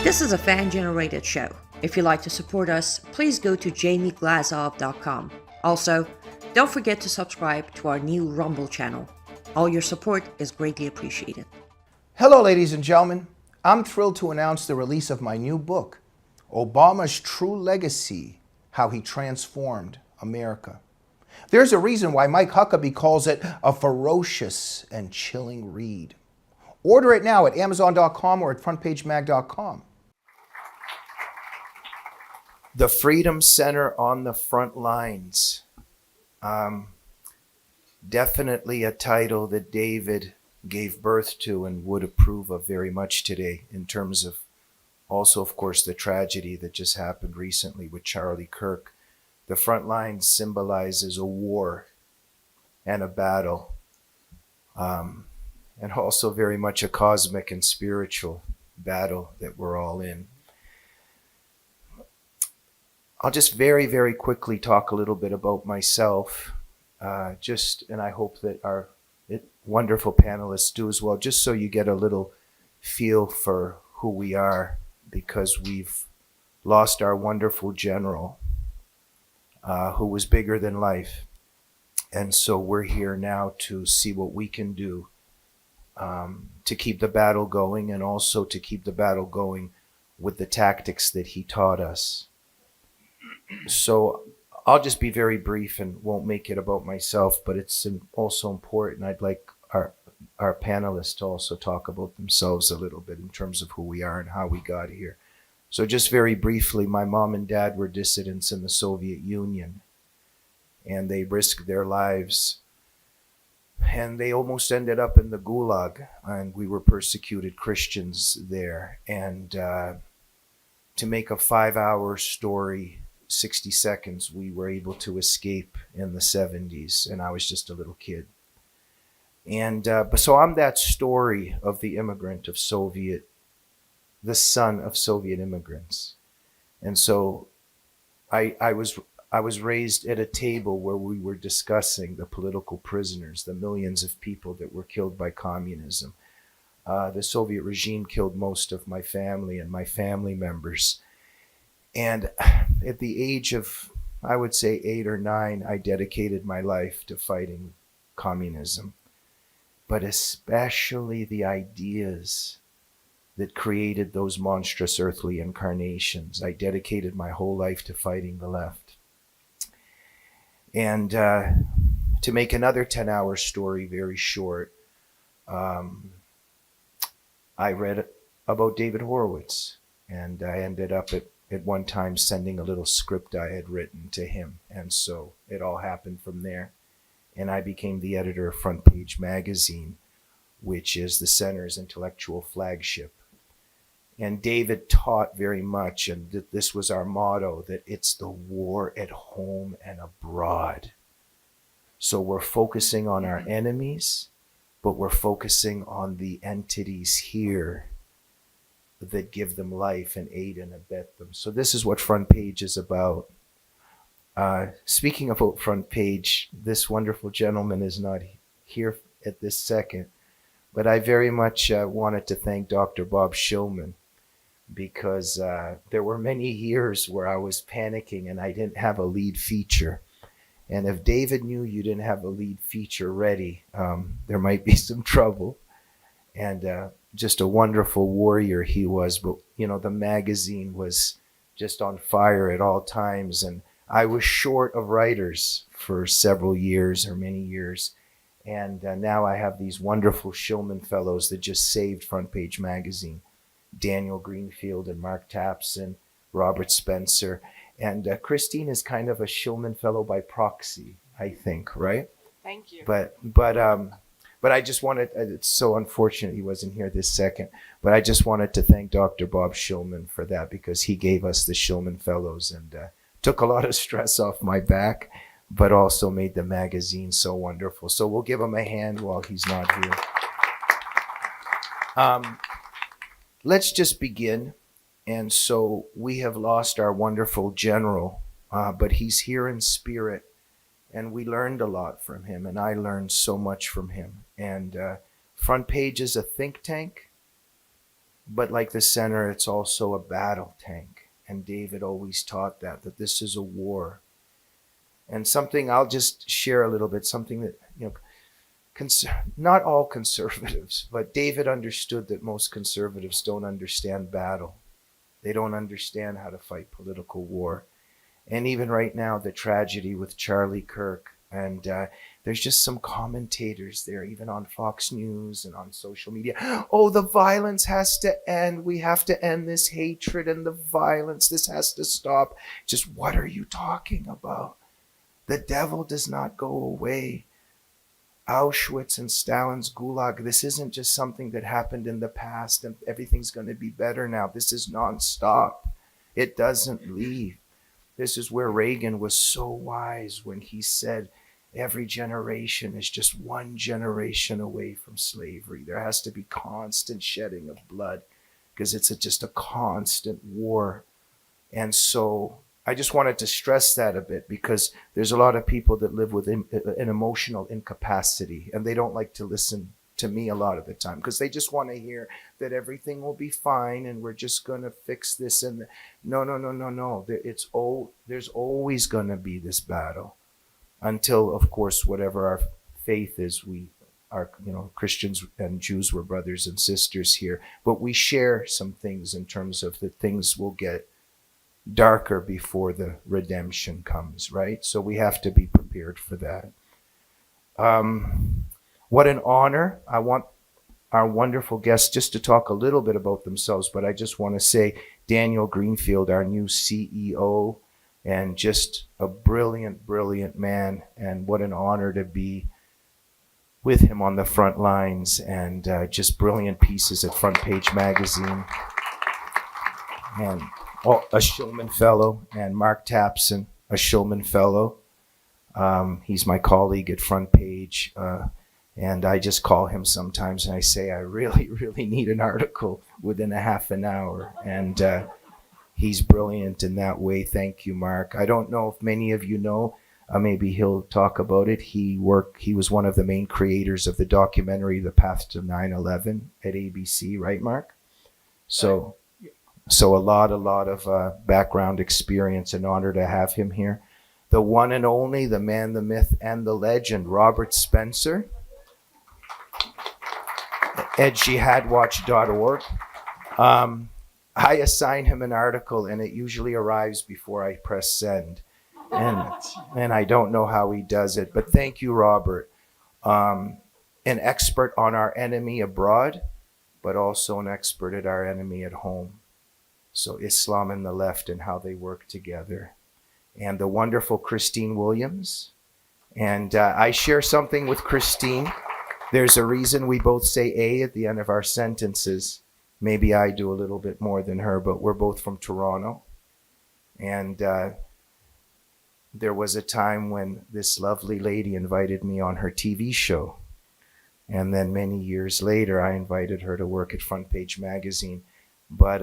This is a fan-generated show. If you'd like to support us, please go to jamieglazov.com. Also, don't forget to subscribe to our new Rumble channel. All your support is greatly appreciated. Hello, ladies and gentlemen. I'm thrilled to announce the release of my new book, Obama's True Legacy: How He Transformed America. There's a reason why Mike Huckabee calls it a ferocious and chilling read. Order it now at Amazon.com or at FrontPageMag.com. The Freedom Center on the Front Lines. Definitely a title that David gave birth to and would approve of very much today, in terms of also, of course, the tragedy that just happened recently with Charlie Kirk. The front line symbolizes a war and a battle, and also very much a cosmic and spiritual battle that we're all in. I'll just very, very quickly talk a little bit about myself, and I hope that our wonderful panelists do as well, just so you get a little feel for who we are, because we've lost our wonderful general, who was bigger than life. And so we're here now to see what we can do to keep the battle going, and also to keep the battle going with the tactics that he taught us. So I'll just be very brief and won't make it about myself, but it's also important. I'd like our panelists to also talk about themselves a little bit in terms of who we are and how we got here. So just very briefly, my mom and dad were dissidents in the Soviet Union, and they risked their lives, and they almost ended up in the Gulag, and we were persecuted Christians there. And to make a 5-hour story 60 seconds, we were able to escape in the 70s, and I was just a little kid. And so I'm that story of the immigrant of the son of Soviet immigrants. And so I was raised at a table where we were discussing the political prisoners, the millions of people that were killed by communism. The Soviet regime killed most of my family and my family members. And at the age of, I would say, 8 or 9, I dedicated my life to fighting communism, but especially the ideas that created those monstrous earthly incarnations. I dedicated my whole life to fighting the left. And to make another 10-hour story very short, I read about David Horowitz, and I ended up at one time sending a little script I had written to him. And so it all happened from there. And I became the editor of Front Page Magazine, which is the center's intellectual flagship. And David taught very much, and this was our motto, that it's the war at home and abroad. So we're focusing on our enemies, but we're focusing on the entities here that give them life and aid and abet them. So this is what Front Page is about. Speaking about Front Page, this wonderful gentleman is not here at this second, but I very much wanted to thank Dr. Bob Shillman, because there were many years where I was panicking and I didn't have a lead feature. And if David knew you didn't have a lead feature ready, there might be some trouble. And just a wonderful warrior he was. But, the magazine was just on fire at all times. And I was short of writers for several years or many years. And now I have these wonderful Shillman Fellows that just saved Front Page Magazine. Daniel Greenfield and Mark Tapson, Robert Spencer. And Christine is kind of a Shillman Fellow by proxy, I think, right? Thank you. But I just wanted, it's so unfortunate he wasn't here this second, but I just wanted to thank Dr. Bob Shillman for that, because he gave us the Shillman Fellows and took a lot of stress off my back, but also made the magazine so wonderful. So we'll give him a hand while he's not here. Let's just begin. And so we have lost our wonderful general, but he's here in spirit. And we learned a lot from him, and I learned so much from him. And Front Page is a think tank. But like the center, it's also a battle tank. And David always taught that this is a war. And something I'll just share a little bit, something that, not all conservatives, but David understood that most conservatives don't understand battle. They don't understand how to fight political war. And even right now, the tragedy with Charlie Kirk, and there's just some commentators there, even on Fox News and on social media. Oh, the violence has to end. We have to end this hatred and the violence. This has to stop. Just what are you talking about? The devil does not go away. Auschwitz and Stalin's Gulag, this isn't just something that happened in the past and everything's going to be better now. This is nonstop. It doesn't leave. This is where Reagan was so wise when he said every generation is just one generation away from slavery. There has to be constant shedding of blood because it's just a constant war. And so I just wanted to stress that a bit because there's a lot of people that live with an emotional incapacity and they don't like to listen to me a lot of the time because they just want to hear that everything will be fine and we're just going to fix this. And no. There's always going to be this battle until, of course, whatever our faith is, we are, Christians and Jews were brothers and sisters here, but we share some things in terms of that things will get darker before the redemption comes, right? So we have to be prepared for that. What an honor. I want our wonderful guests just to talk a little bit about themselves, but I just want to say Daniel Greenfield, our new CEO, and just a brilliant, brilliant man, and what an honor to be with him on the front lines, and just brilliant pieces at Front Page Magazine. And a Shillman Fellow, and Mark Tapson, a Shillman Fellow. He's my colleague at Front Page, and I just call him sometimes and I say, I really, really need an article within a half an hour. And he's brilliant in that way. Thank you, Mark. I don't know if many of you know, maybe he'll talk about it. He was one of the main creators of the documentary, The Path to 9/11 at ABC, right, Mark? So a lot of background experience, an honor to have him here. The one and only, the man, the myth, and the legend, Robert Spencer at jihadwatch.org. I assign him an article and it usually arrives before I press send. And I don't know how he does it, but thank you, Robert. An expert on our enemy abroad, but also an expert at our enemy at home. So Islam and the left and how they work together. And the wonderful Christine Williams. And I share something with Christine. There's a reason we both say A at the end of our sentences. Maybe I do a little bit more than her, but we're both from Toronto. And there was a time when this lovely lady invited me on her TV show. And then many years later, I invited her to work at Front Page Magazine. But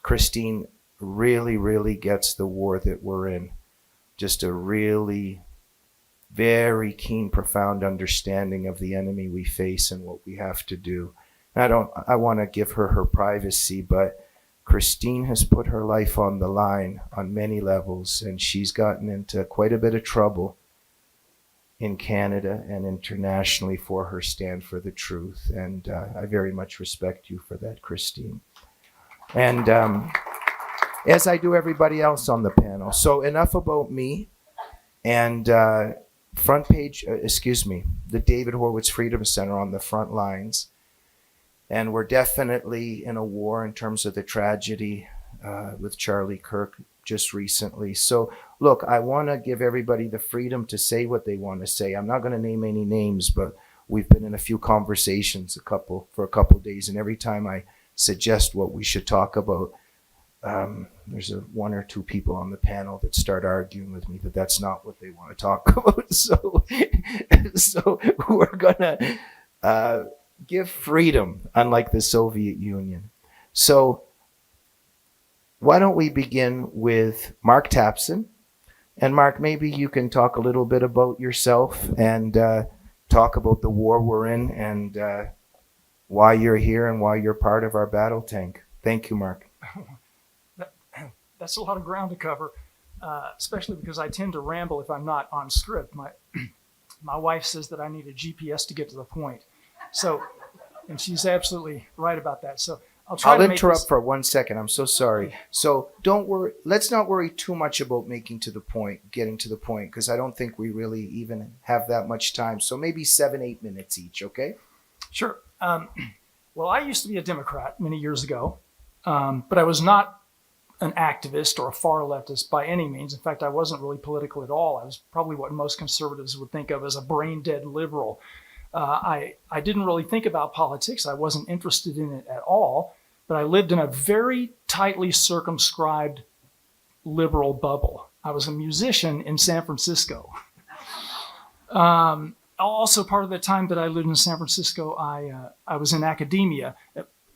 Christine really, really gets the war that we're in. Just a really very keen, profound understanding of the enemy we face and what we have to do. I want to give her privacy, but Christine has put her life on the line on many levels, and she's gotten into quite a bit of trouble in Canada and internationally for her stand for the truth. And I very much respect you for that, Christine. And as I do everybody else on the panel. So enough about me. And Front Page, the David Horowitz Freedom Center on the front lines. And we're definitely in a war in terms of the tragedy with Charlie Kirk just recently. So look, I want to give everybody the freedom to say what they want to say. I'm not going to name any names, but we've been in a few conversations for a couple of days. And every time I suggest what we should talk about, there's one or two people on the panel that start arguing with me that that's not what they want to talk about. So we're gonna give freedom, unlike the Soviet Union. So why don't we begin with Mark Tapson? And Mark, maybe you can talk a little bit about yourself and talk about the war we're in and why you're here and why you're part of our battle tank. Thank you, Mark. That's a lot of ground to cover, especially because I tend to ramble if I'm not on script. My wife says that I need a GPS to get to the point. So, and she's absolutely right about that. So I'll interrupt for 1 second. I'm so sorry. So don't worry. Let's not worry too much about getting to the point, because I don't think we really even have that much time. So maybe 7-8 minutes each, okay? Sure. Well, I used to be a Democrat many years ago, but I was not an activist or a far leftist by any means. In fact, I wasn't really political at all. I was probably what most conservatives would think of as a brain-dead liberal. I didn't really think about politics. I wasn't interested in it at all, but I lived in a very tightly circumscribed liberal bubble. I was a musician in San Francisco. Also, part of the time that I lived in San Francisco, I was in academia,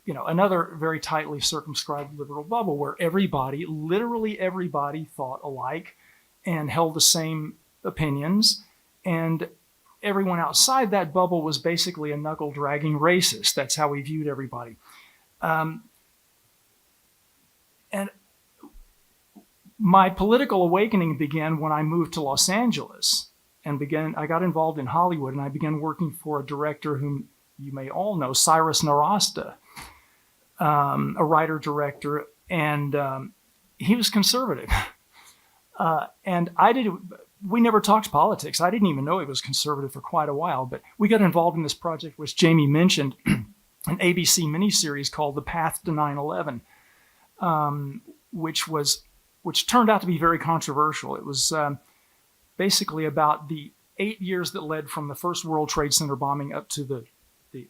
another very tightly circumscribed liberal bubble where everybody, literally everybody, thought alike and held the same opinions. And everyone outside that bubble was basically a knuckle-dragging racist. That's how we viewed everybody. And my political awakening began when I moved to Los Angeles and I got involved in Hollywood, and I began working for a director whom you may all know, Cyrus Narasta, a writer-director, and he was conservative. And we never talked politics. I didn't even know he was conservative for quite a while, but we got involved in this project, which Jamie mentioned, an ABC miniseries called The Path to 9/11, which turned out to be very controversial. It was basically about the 8 years that led from the first World Trade Center bombing up to the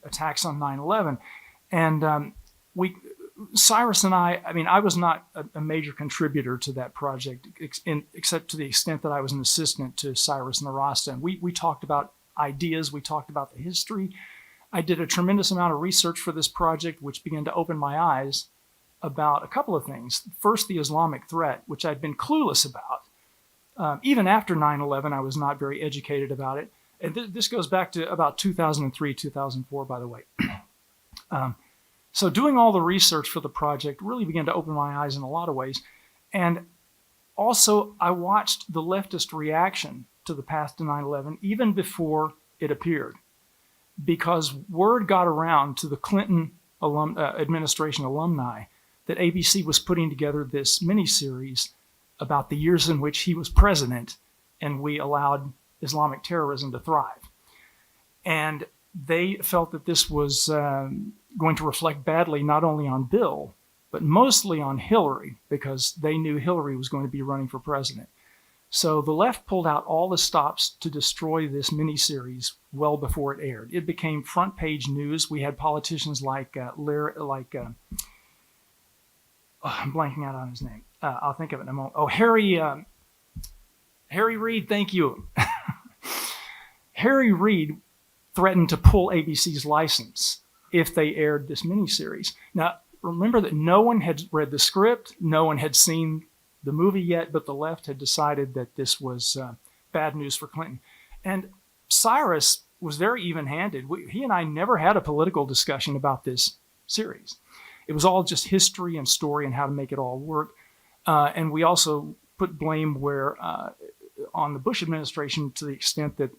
attacks on 9/11. And Cyrus and I was not a major contributor to that project, except to the extent that I was an assistant to Cyrus Narasta. And we talked about ideas, we talked about the history. I did a tremendous amount of research for this project, which began to open my eyes about a couple of things. First, the Islamic threat, which I'd been clueless about. Even after 9/11, I was not very educated about it. And this goes back to about 2003, 2004, by the way. So doing all the research for the project really began to open my eyes in a lot of ways. And also, I watched the leftist reaction to The Path to 9/11 even before it appeared, because word got around to the Clinton administration alumni that ABC was putting together this miniseries about the years in which he was president and we allowed Islamic terrorism to thrive. And they felt that this was going to reflect badly not only on Bill, but mostly on Hillary, because they knew Hillary was going to be running for president. So the left pulled out all the stops to destroy this miniseries well before it aired. It became front page news. We had politicians like I'm blanking out on his name. I'll think of it in a moment. Oh, Harry Reid, thank you. Harry Reid threatened to pull ABC's license if they aired this miniseries. Now, remember that no one had read the script, no one had seen the movie yet, but the left had decided that this was bad news for Clinton. And Cyrus was very even-handed. He and I never had a political discussion about this series. It was all just history and story and how to make it all work. And we also put blame on the Bush administration to the extent that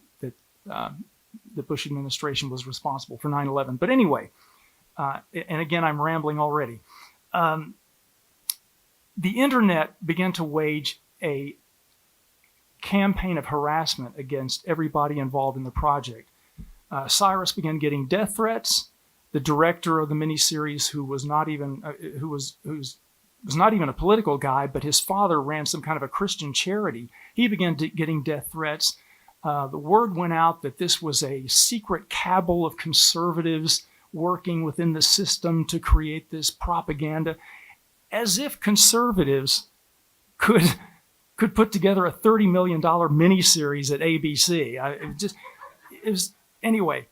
the Bush administration was responsible for 9/11. But anyway, and again, I'm rambling already. The internet began to wage a campaign of harassment against everybody involved in the project. Cyrus began getting death threats. The director of the miniseries, who was not even a political guy, but his father ran some kind of a Christian charity, he began getting death threats. The word went out that this was a secret cabal of conservatives working within the system to create this propaganda, as if conservatives could put together a $30 million miniseries at ABC. Anyway,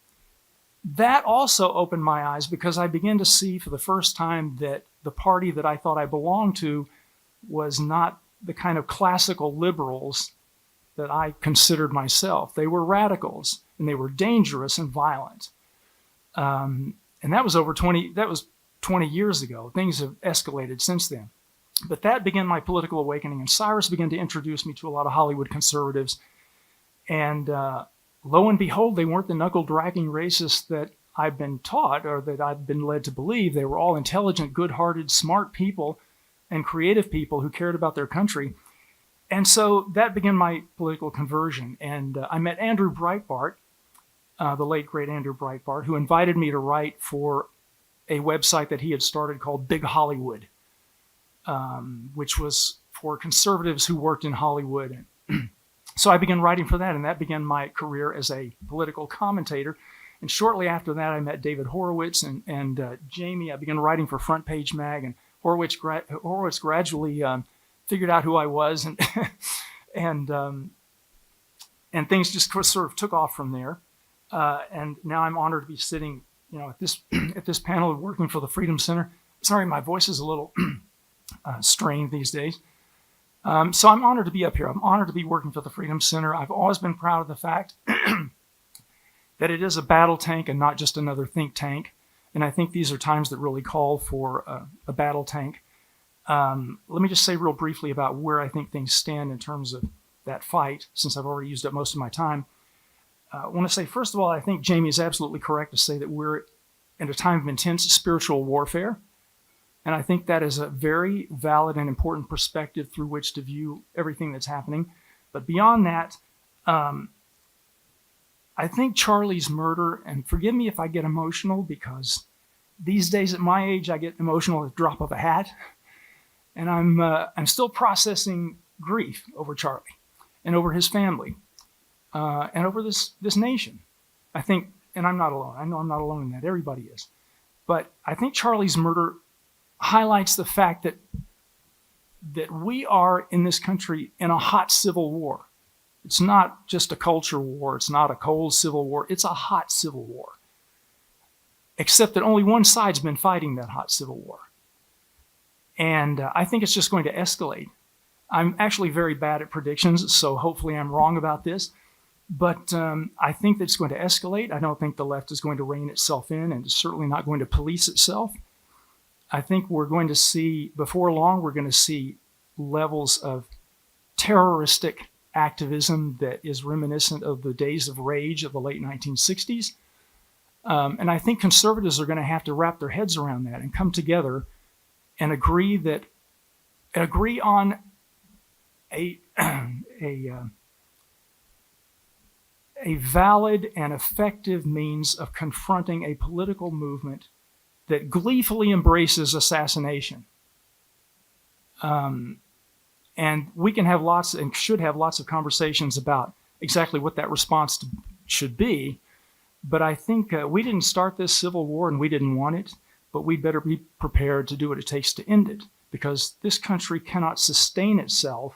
that also opened my eyes, because I began to see for the first time that the party that I thought I belonged to was not the kind of classical liberals that I considered myself. They were radicals, and they were dangerous and violent. And And that was 20 years ago. Things have escalated since then. But that began my political awakening, and Cyrus began to introduce me to a lot of Hollywood conservatives. And lo and behold, they weren't the knuckle-dragging racists that I've been taught or that I've been led to believe. They were all intelligent, good-hearted, smart people and creative people who cared about their country. And so that began my political conversion. And I met Andrew Breitbart, the late, great Andrew Breitbart, who invited me to write for a website that he had started called Big Hollywood, which was for conservatives who worked in Hollywood. So I began writing for that, and that began my career as a political commentator. And shortly after that, I met David Horowitz and Jamie. I began writing for Front Page Mag, and Horowitz gradually figured out who I was, and things just sort of took off from there. And now I'm honored to be sitting, at this panel working for the Freedom Center. Sorry, my voice is a little strained these days. So I'm honored to be up here. I'm honored to be working for the Freedom Center. I've always been proud of the fact that it is a battle tank and not just another think tank. And I think these are times that really call for a battle tank. Let me just say real briefly about where I think things stand in terms of that fight, since I've already used up most of my time. I want to say, first of all, I think Jamie is absolutely correct to say that we're in a time of intense spiritual warfare. And I think that is a very valid and important perspective through which to view everything that's happening. But beyond that, I think Charlie's murder, and forgive me if I get emotional, because these days at my age, I get emotional at the drop of a hat. And I'm still processing grief over Charlie and over his family and over this nation. I think, and I'm not alone. I know I'm not alone in that. Everybody is. But I think Charlie's murder highlights the fact that we are in this country in a hot civil war. It's not just a culture war. It's not a cold civil war. It's a hot civil war. Except that only one side's been fighting that hot civil war. And I think it's just going to escalate. I'm actually very bad at predictions, so hopefully I'm wrong about this. But I think that it's going to escalate. I don't think the left is going to rein itself in, and it's certainly not going to police itself. I think we're going to see, before long, we're going to see levels of terroristic activism that is reminiscent of the days of rage of the late 1960s. And I think conservatives are going to have to wrap their heads around that and come together and agree on a valid and effective means of confronting a political movement that gleefully embraces assassination. And we can have lots and should have lots of conversations about exactly what that response should be. But I think we didn't start this civil war and we didn't want it, but we better be prepared to do what it takes to end it, because this country cannot sustain itself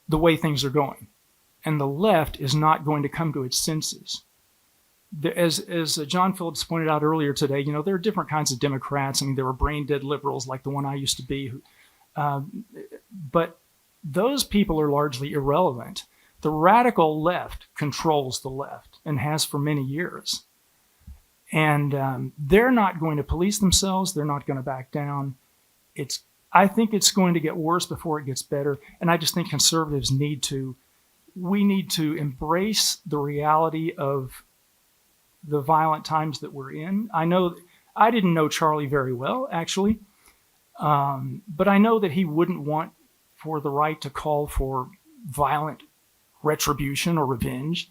the way things are going. And the left is not going to come to its senses. As John Phillips pointed out earlier today, there are different kinds of Democrats. I mean, there were brain-dead liberals like the one I used to be. But those people are largely irrelevant. The radical left controls the left and has for many years. And they're not going to police themselves. They're not going to back down. I think it's going to get worse before it gets better. And I just think conservatives need to embrace the reality of the violent times that we're in. I didn't know Charlie very well, actually. But I know that he wouldn't want for the right to call for violent retribution or revenge.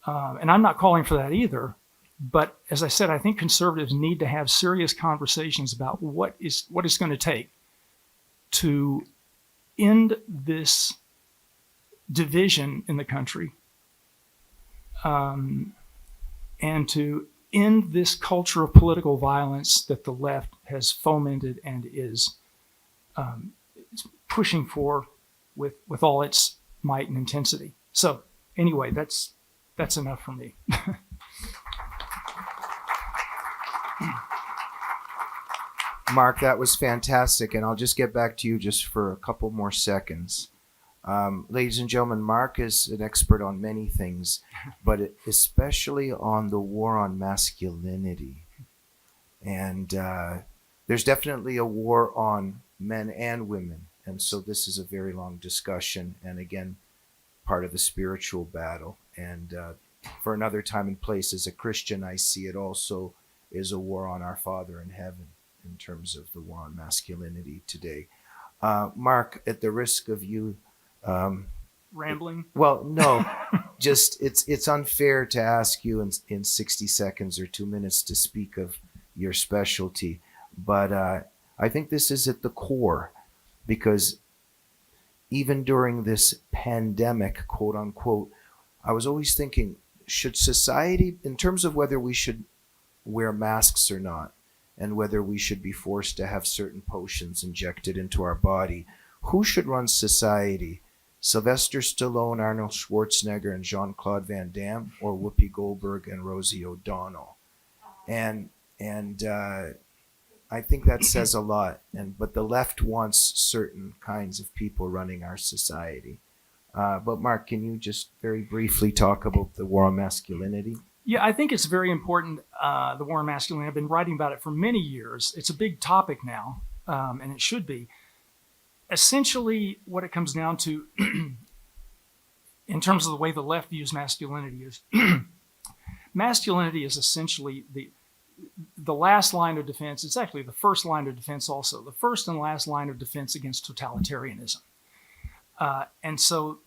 And I'm not calling for that either. But as I said, I think conservatives need to have serious conversations about what it's going to take to end this division in the country, and to end this culture of political violence that the left has fomented and is pushing for with all its might and intensity. So anyway, that's enough for me. Mark, that was fantastic, and I'll just get back to you just for a couple more seconds. Ladies and gentlemen, Mark is an expert on many things, but especially on the war on masculinity. And there's definitely a war on men and women. And so this is a very long discussion, and again, part of the spiritual battle. And for another time and place, as a Christian, I see it also is a war on our Father in heaven in terms of the war on masculinity today. Mark, at the risk of you Rambling? well, no, just it's unfair to ask you in 60 seconds or 2 minutes to speak of your specialty. But I think this is at the core, because even during this pandemic, quote unquote, I was always thinking, should society, in terms of whether we should wear masks or not, and whether we should be forced to have certain potions injected into our body, who should run society? Sylvester Stallone, Arnold Schwarzenegger, and Jean-Claude Van Damme, or Whoopi Goldberg and Rosie O'Donnell? And I think that says a lot. But the left wants certain kinds of people running our society. But Mark, can you just very briefly talk about the war on masculinity? Yeah, I think it's very important, the war on masculinity. I've been writing about it for many years. It's a big topic now, and it should be. Essentially, what it comes down to, in terms of the way the left views masculinity, is masculinity is essentially the last line of defense. It's actually the first line of defense also. The first and last line of defense against totalitarianism. And so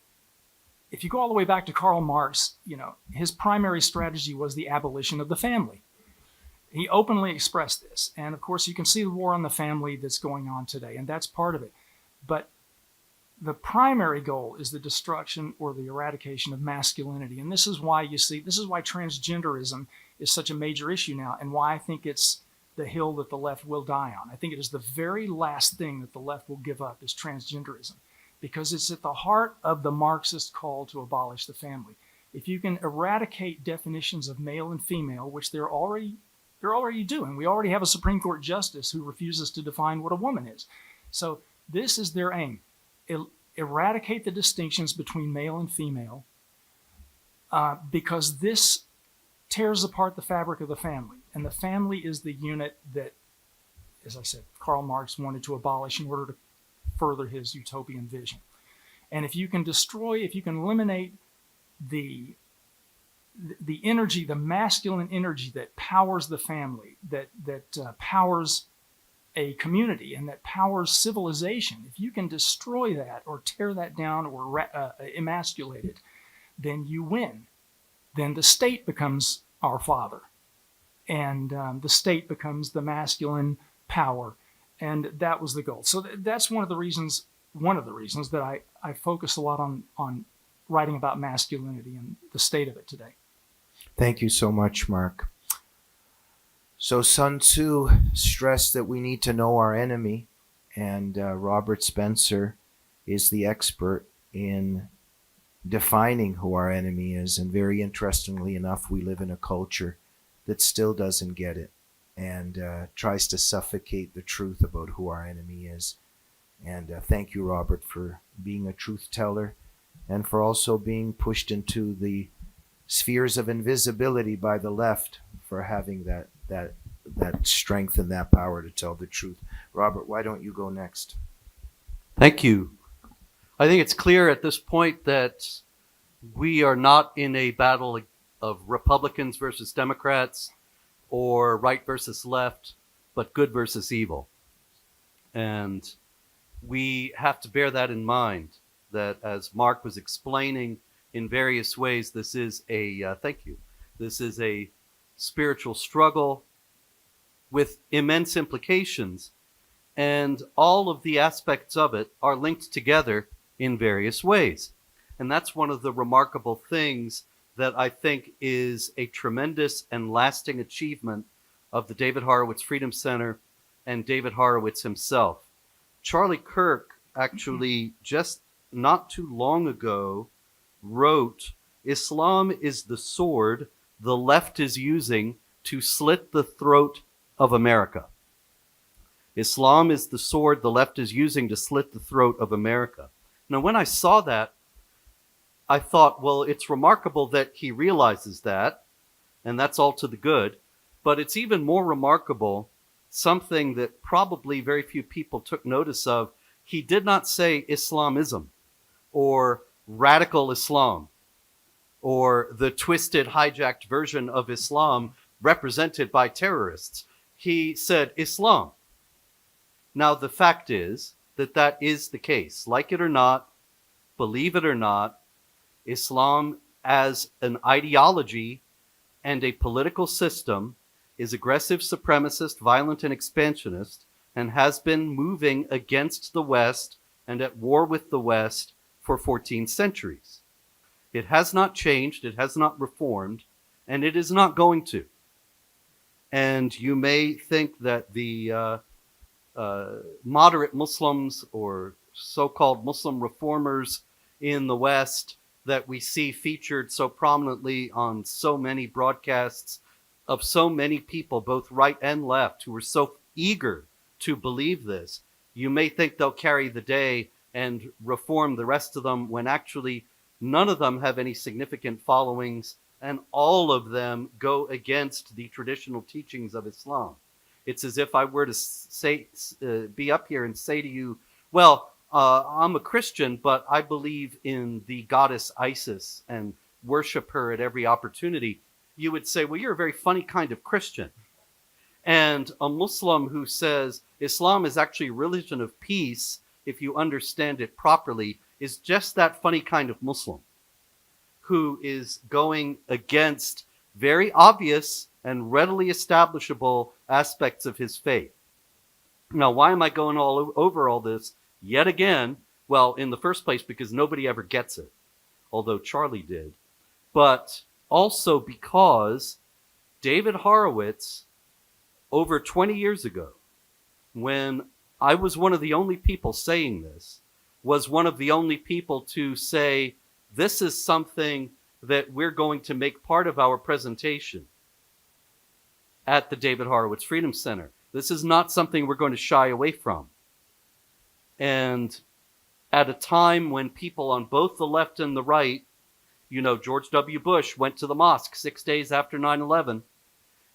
if you go all the way back to Karl Marx, his primary strategy was the abolition of the family. He openly expressed this. And of course, you can see the war on the family that's going on today, and that's part of it. But the primary goal is the destruction or the eradication of masculinity. And this is why transgenderism is such a major issue now, and why I think it's the hill that the left will die on. I think it is the very last thing that the left will give up is transgenderism, because it's at the heart of the Marxist call to abolish the family. If you can eradicate definitions of male and female, which they're already doing. We already have a Supreme Court justice who refuses to define what a woman is. So this is their aim. Eradicate the distinctions between male and female, because this tears apart the fabric of the family. And the family is the unit that, as I said, Karl Marx wanted to abolish in order to further his utopian vision. And if you can eliminate the energy, the masculine energy that powers the family, that powers a community and that powers civilization, if you can destroy that or tear that down or emasculate it, then you win. Then the state becomes our father, and the state becomes the masculine power, and that was the goal. So that's one of the reasons that I focus a lot on writing about masculinity and the state of it today. Thank you so much, Mark. So Sun Tzu stressed that we need to know our enemy, and Robert Spencer is the expert in defining who our enemy is. And very interestingly enough, we live in a culture that still doesn't get it and tries to suffocate the truth about who our enemy is. And thank you, Robert, for being a truth teller and for also being pushed into the spheres of invisibility by the left for having that strength and that power to tell the truth. Robert, why don't you go next? Thank you. I think it's clear at this point that we are not in a battle of Republicans versus Democrats or right versus left, but good versus evil. And we have to bear that in mind, that as Mark was explaining in various ways, this is a spiritual struggle with immense implications, and all of the aspects of it are linked together in various ways. And that's one of the remarkable things that I think is a tremendous and lasting achievement of the David Horowitz Freedom Center and David Horowitz himself. Charlie Kirk actually just not too long ago wrote, "Islam is the sword the left is using to slit the throat of America." Islam is the sword the left is using to slit the throat of America. Now, when I saw that, I thought, well, it's remarkable that he realizes that, and that's all to the good. But it's even more remarkable, something that probably very few people took notice of. He did not say Islamism or radical Islam or the twisted, hijacked version of Islam represented by terrorists. He said Islam. Now, the fact is that that is the case. Like it or not, believe it or not, Islam as an ideology and a political system is aggressive, supremacist, violent, and expansionist, and has been moving against the West and at war with the West for 14 centuries. It has not changed, it has not reformed, and it is not going to. And you may think that the moderate Muslims or so-called Muslim reformers in the West that we see featured so prominently on so many broadcasts of so many people, both right and left, who are so eager to believe this, you may think they'll carry the day and reform the rest of them, when actually none of them have any significant followings, and all of them go against the traditional teachings of Islam. It's as if I were to say, be up here and say to you, well, I'm a Christian, but I believe in the goddess Isis and worship her at every opportunity. You would say, well, you're a very funny kind of Christian. And a Muslim who says Islam is actually a religion of peace, if you understand it properly, is just that funny kind of Muslim who is going against very obvious and readily establishable aspects of his faith. Now, why am I going over all this yet again? Well, in the first place, because nobody ever gets it, although Charlie did. But also because David Horowitz, over 20 years ago, when I was one of the only people saying this, was one of the only people to say, this is something that we're going to make part of our presentation at the David Horowitz Freedom Center. This is not something we're going to shy away from. And at a time when people on both the left and the right, you know, George W. Bush went to the mosque 6 days after 9/11,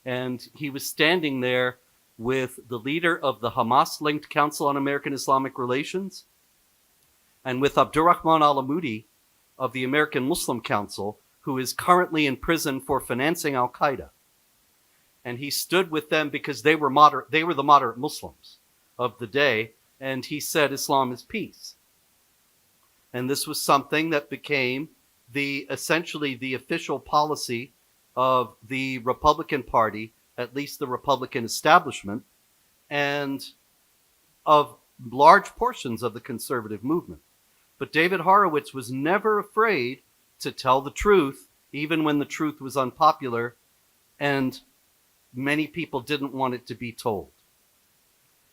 and he was standing there with the leader of the Hamas-linked Council on American Islamic Relations and with Abdurrahman al-Amoudi of the American Muslim Council, who is currently in prison for financing al-Qaeda. And he stood with them because they were the moderate Muslims of the day, and he said Islam is peace. And this was something that became essentially the official policy of the Republican Party, at least the Republican establishment, and of large portions of the conservative movement. But David Horowitz was never afraid to tell the truth, even when the truth was unpopular, and many people didn't want it to be told.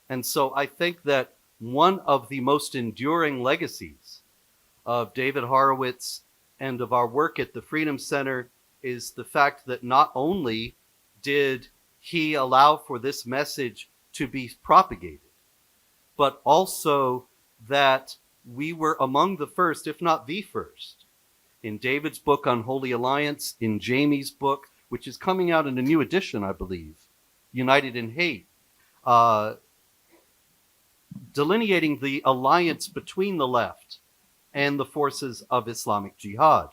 And so I think that one of the most enduring legacies of David Horowitz and of our work at the Freedom Center is the fact that not only did he allow for this message to be propagated, but also that we were among the first, if not the first, in David's book Unholy Alliance, in Jamie's book, which is coming out in a new edition, I believe, United in Hate, delineating the alliance between the left and the forces of Islamic Jihad,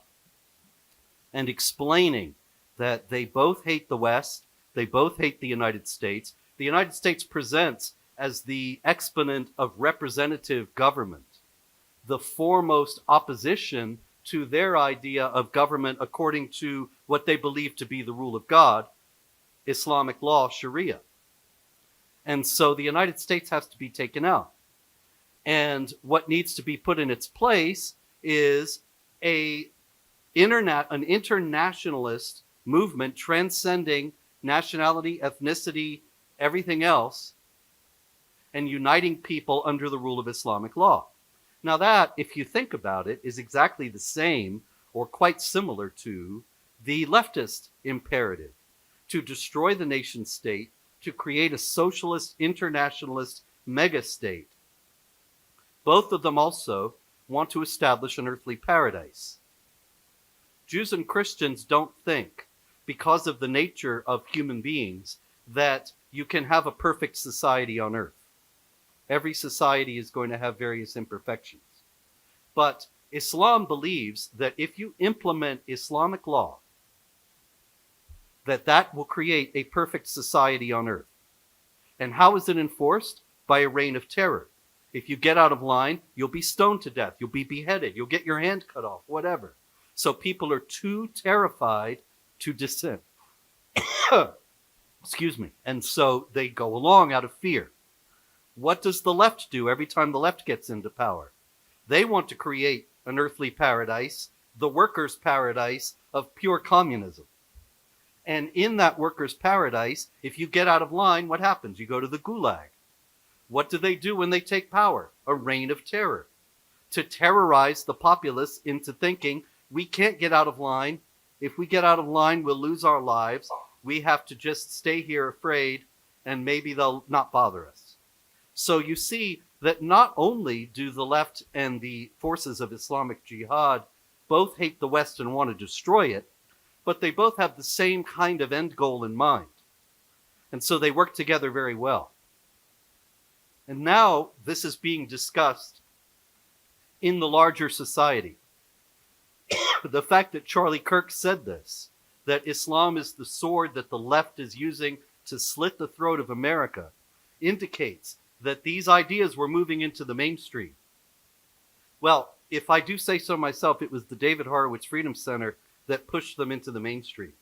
and explaining that they both hate the West, they both hate the United States. The United States presents as the exponent of representative government, the foremost opposition to their idea of government according to what they believe to be the rule of God, Islamic law, Sharia. And so the United States has to be taken out. And what needs to be put in its place is an internationalist movement transcending nationality, ethnicity, everything else, and uniting people under the rule of Islamic law. Now that, if you think about it, is exactly the same or quite similar to the leftist imperative to destroy the nation state, to create a socialist, internationalist mega state. Both of them also want to establish an earthly paradise. Jews and Christians don't think, because of the nature of human beings, that you can have a perfect society on earth. Every society is going to have various imperfections. But Islam believes that if you implement Islamic law, that will create a perfect society on earth. And how is it enforced? By a reign of terror. If you get out of line, you'll be stoned to death. You'll be beheaded. You'll get your hand cut off, whatever. So people are too terrified to dissent. Excuse me. And so they go along out of fear. What does the left do every time the left gets into power? They want to create an earthly paradise, the workers' paradise of pure communism. And in that workers' paradise, if you get out of line, what happens? You go to the gulag. What do they do when they take power? A reign of terror. To terrorize the populace into thinking, we can't get out of line. If we get out of line, we'll lose our lives. We have to just stay here afraid, and maybe they'll not bother us. So you see that not only do the left and the forces of Islamic Jihad both hate the West and want to destroy it, but they both have the same kind of end goal in mind. And so they work together very well. And now this is being discussed in the larger society. The fact that Charlie Kirk said this, that Islam is the sword that the left is using to slit the throat of America, indicates that these ideas were moving into the mainstream. Well, if I do say so myself, it was the David Horowitz Freedom Center that pushed them into the mainstream.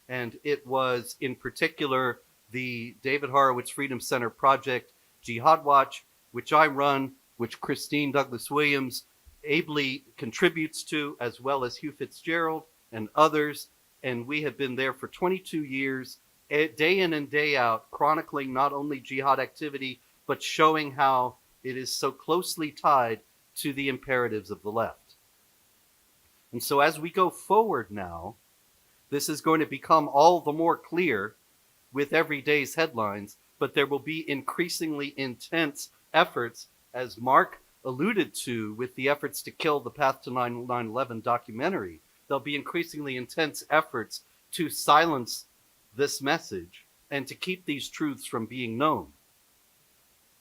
And it was, in particular, the David Horowitz Freedom Center project, Jihad Watch, which I run, which Christine Douglas-Williams ably contributes to, as well as Hugh Fitzgerald and others. And we have been there for 22 years, day in and day out, chronicling not only jihad activity, but showing how it is so closely tied to the imperatives of the left. And so as we go forward now, this is going to become all the more clear with every day's headlines, but there will be increasingly intense efforts, as Mark alluded to with the efforts to kill the Path to 9/11 documentary. There'll be increasingly intense efforts to silence this message and to keep these truths from being known.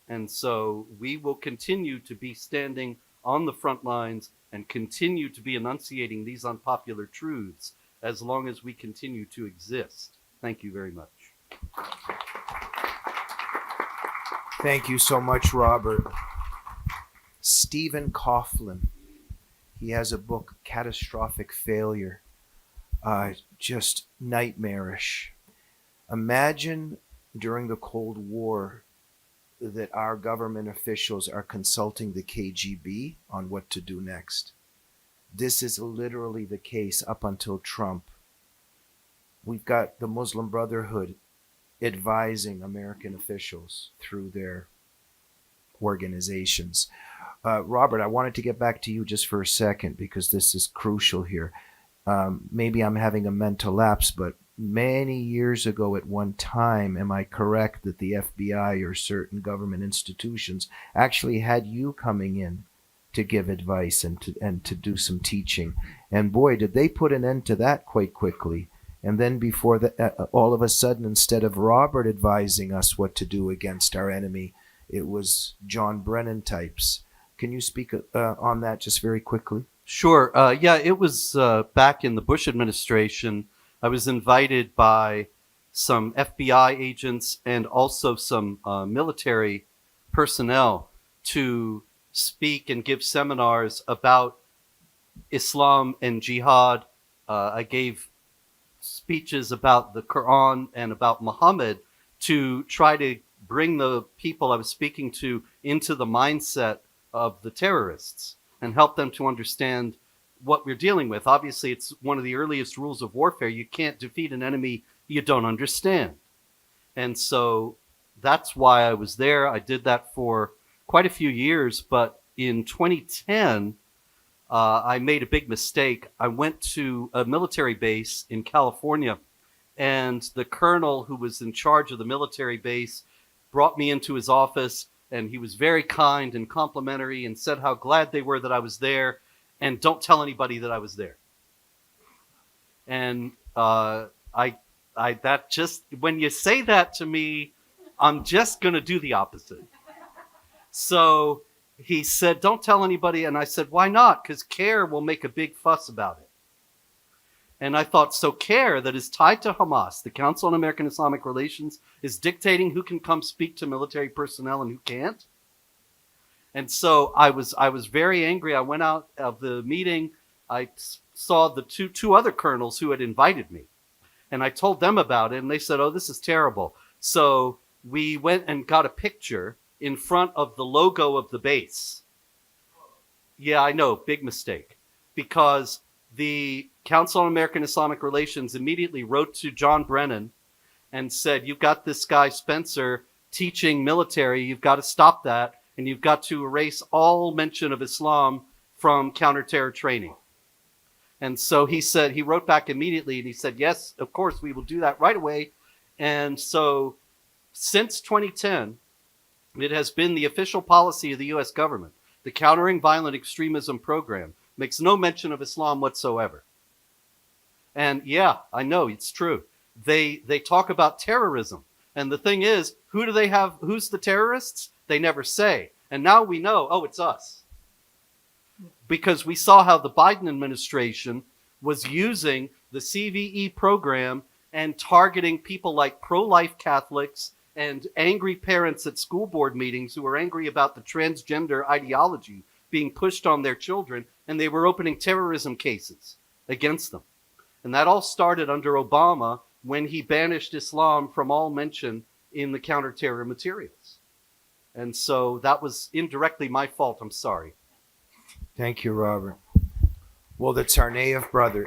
And so we will continue to be standing on the front lines and continue to be enunciating these unpopular truths as long as we continue to exist. Thank you very much. Thank you so much, Robert. Stephen Coughlin, he has a book, Catastrophic Failure, just nightmarish. Imagine during the Cold War that our government officials are consulting the KGB on what to do next. This is literally the case up until Trump. We've got the Muslim Brotherhood advising American officials through their organizations. Robert, I wanted to get back to you just for a second because this is crucial here. Maybe I'm having a mental lapse, but many years ago at one time, am I correct that the FBI or certain government institutions actually had you coming in to give advice and to do some teaching? And boy, did they put an end to that quite quickly. And then before that, all of a sudden, instead of Robert advising us what to do against our enemy, it was John Brennan types. Can you speak on that just very quickly? Sure. Yeah, it was back in the Bush administration. I was invited by some FBI agents and also some military personnel to speak and give seminars about Islam and jihad. I gave speeches about the Quran and about Muhammad to try to bring the people I was speaking to into the mindset of the terrorists and help them to understand what we're dealing with. Obviously, it's one of the earliest rules of warfare. You can't defeat an enemy you don't understand. And so that's why I was there. I did that for quite a few years. But in 2010, I made a big mistake. I went to a military base in California, and the colonel who was in charge of the military base brought me into his office and he was very kind and complimentary and said how glad they were that I was there, and don't tell anybody that I was there. And that just, when you say that to me, I'm just going to do the opposite. So he said, don't tell anybody. And I said, why not? Because CARE will make a big fuss about it. And I thought, so CARE, that is tied to Hamas, the Council on American Islamic Relations, is dictating who can come speak to military personnel and who can't. And so I was very angry. I went out of the meeting. I saw the two other colonels who had invited me. And I told them about it, and they said, oh, this is terrible. So we went and got a picture in front of the logo of the base. Yeah, I know, big mistake. Because the Council on American Islamic Relations immediately wrote to John Brennan and said, you've got this guy Spencer teaching military, you've got to stop that, and you've got to erase all mention of Islam from counterterror training. And so he wrote back immediately and he said, yes, of course, we will do that right away. And so since 2010, it has been the official policy of the U.S. government. The Countering Violent Extremism program makes no mention of Islam whatsoever. And yeah, I know, it's true. They talk about terrorism. And the thing is, who do they have? Who's the terrorists? They never say. And now we know, oh, it's us. Because we saw how the Biden administration was using the CVE program and targeting people like pro-life Catholics and angry parents at school board meetings who were angry about the transgender ideology being pushed on their children, and they were opening terrorism cases against them. And that all started under Obama when he banished Islam from all mention in the counterterror materials. And so that was indirectly my fault. I'm sorry. Thank you, Robert. Well, the Tsarnaev brother,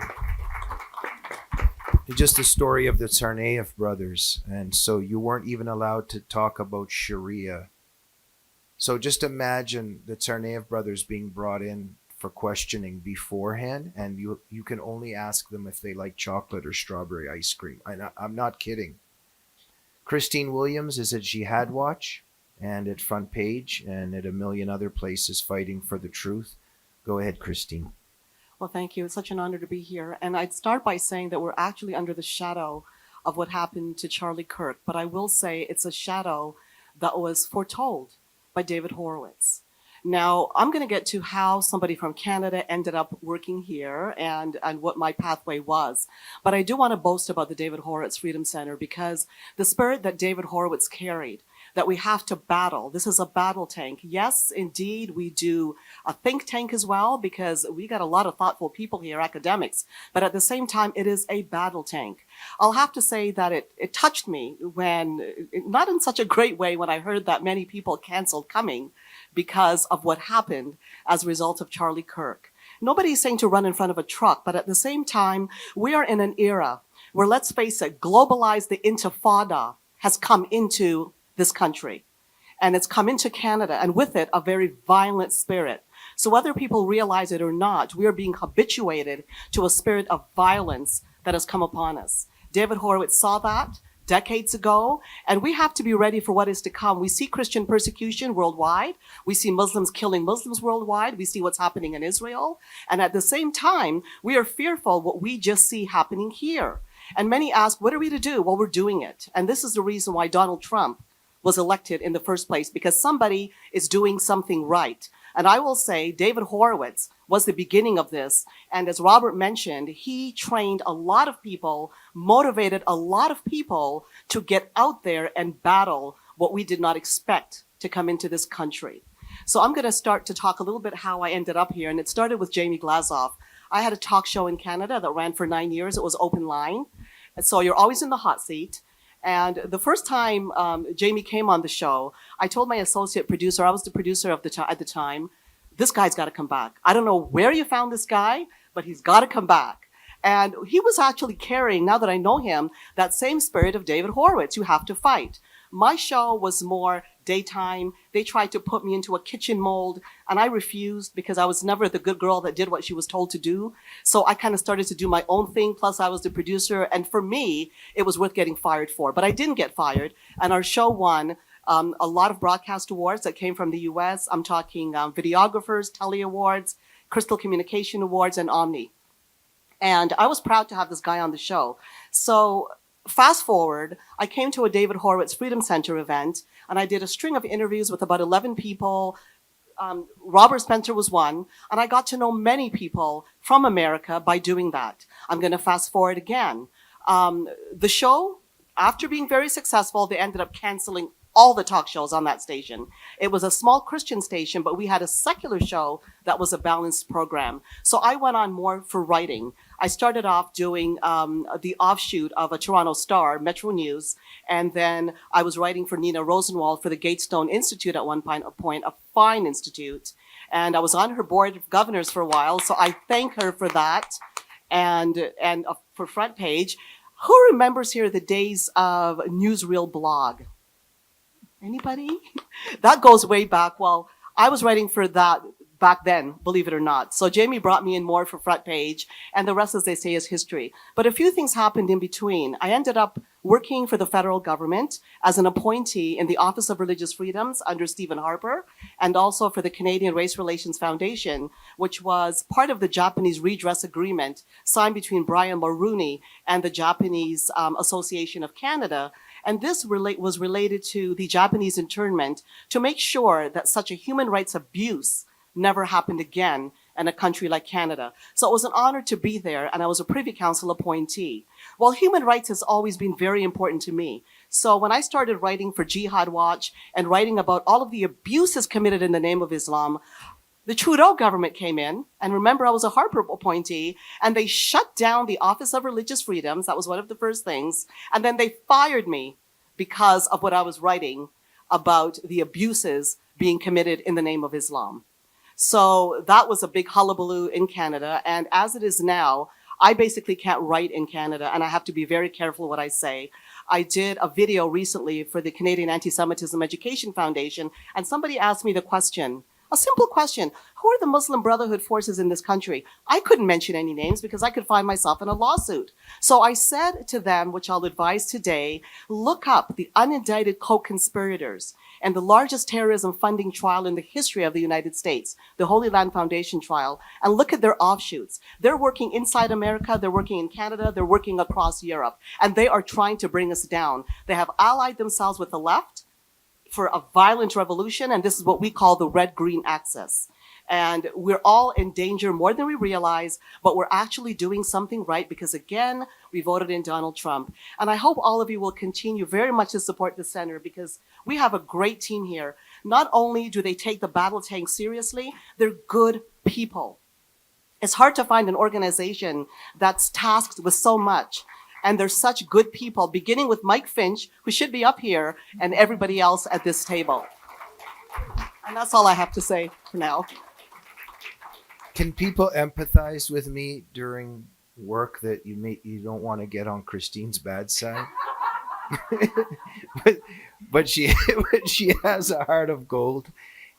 just the story of the Tsarnaev brothers. And so you weren't even allowed to talk about Sharia. So just imagine the Tsarnaev brothers being brought in for questioning beforehand, and you can only ask them if they like chocolate or strawberry ice cream. I'm not kidding. Christine Williams is at Jihad Watch and at Front Page and at a million other places fighting for the truth. Go ahead, Christine. Well, thank you. It's such an honor to be here. And I'd start by saying that we're actually under the shadow of what happened to Charlie Kirk. But I will say it's a shadow that was foretold by David Horowitz. Now, I'm going to get to how somebody from Canada ended up working here and what my pathway was. But I do want to boast about the David Horowitz Freedom Center because the spirit that David Horowitz carried, that we have to battle. This is a battle tank. Yes, indeed, we do a think tank as well because we got a lot of thoughtful people here, academics. But at the same time, it is a battle tank. I'll have to say that it touched me when, not in such a great way, when I heard that many people canceled coming because of what happened as a result of Charlie Kirk. Nobody's saying to run in front of a truck, but at the same time, we are in an era where, let's face it, globalized the intifada has come into this country. And it's come into Canada, and with it, a very violent spirit. So whether people realize it or not, we are being habituated to a spirit of violence that has come upon us. David Horowitz saw that decades ago, and we have to be ready for what is to come. We see Christian persecution worldwide. We see Muslims killing Muslims worldwide. We see what's happening in Israel. And at the same time, we are fearful what we just see happening here. And many ask, what are we to do? Well, we're doing it. And this is the reason why Donald Trump was elected in the first place, because somebody is doing something right. And I will say David Horowitz was the beginning of this. And as Robert mentioned, he trained a lot of people, motivated a lot of people to get out there and battle what we did not expect to come into this country. So I'm going to start to talk a little bit how I ended up here. And it started with Jamie Glazov. I had a talk show in Canada that ran for 9 years. It was open line. And so you're always in the hot seat. And the first time Jamie came on the show, I told my associate producer, I was the producer at the time, this guy's got to come back. I don't know where you found this guy, but he's got to come back. And he was actually carrying, now that I know him, that same spirit of David Horowitz, you have to fight. My show was more daytime. They tried to put me into a kitchen mold, and I refused because I was never the good girl that did what she was told to do. So I kind of started to do my own thing, plus I was the producer, and for me, it was worth getting fired for. But I didn't get fired, and our show won A lot of broadcast awards that came from the US. I'm talking videographers, Telly Awards, Crystal Communication Awards, and Omni. And I was proud to have this guy on the show. So fast forward, I came to a David Horowitz Freedom Center event, and I did a string of interviews with about 11 people. Robert Spencer was one, and I got to know many people from America by doing that. I'm going to fast forward again. The show, after being very successful, they ended up canceling all the talk shows on that station. It was a small Christian station, but we had a secular show that was a balanced program. So I went on more for writing. I started off doing the offshoot of a Toronto Star, Metro News, and then I was writing for Nina Rosenwald for the Gatestone Institute at one point, a fine institute. And I was on her board of governors for a while, so I thank her for that. And for Front Page, who remembers here the days of Newsreel blog? Anybody? That goes way back. Well, I was writing for that back then, believe it or not. So Jamie brought me in more for Front Page, and the rest, as they say, is history. But a few things happened in between. I ended up working for the federal government as an appointee in the Office of Religious Freedoms under Stephen Harper, and also for the Canadian Race Relations Foundation, which was part of the Japanese redress agreement signed between Brian Mulroney and the Japanese Association of Canada. And this was related to the Japanese internment to make sure that such a human rights abuse never happened again in a country like Canada. So it was an honor to be there, and I was a Privy Council appointee. Well, human rights has always been very important to me. So when I started writing for Jihad Watch and writing about all of the abuses committed in the name of Islam, the Trudeau government came in, and remember, I was a Harper appointee, and they shut down the Office of Religious Freedoms. That was one of the first things. And then they fired me because of what I was writing about the abuses being committed in the name of Islam. So that was a big hullabaloo in Canada. And as it is now, I basically can't write in Canada, and I have to be very careful what I say. I did a video recently for the Canadian Anti-Semitism Education Foundation, and somebody asked me the question, a simple question: who are the Muslim Brotherhood forces in this country? I couldn't mention any names because I could find myself in a lawsuit. So I said to them, which I'll advise today, look up the unindicted co-conspirators and the largest terrorism funding trial in the history of the United States, the Holy Land Foundation trial, and look at their offshoots. They're working inside America, they're working in Canada, they're working across Europe, and they are trying to bring us down. They have allied themselves with the left for a violent revolution, and this is what we call the red-green axis. And we're all in danger more than we realize, but we're actually doing something right because, again, we voted in Donald Trump. And I hope all of you will continue very much to support the center because we have a great team here. Not only do they take the battle tank seriously, they're good people. It's hard to find an organization that's tasked with so much. And they're such good people, beginning with Mike Finch, who should be up here, and everybody else at this table. And that's all I have to say for now. Can people empathize with me during work that you don't want to get on Christine's bad side? but she has a heart of gold.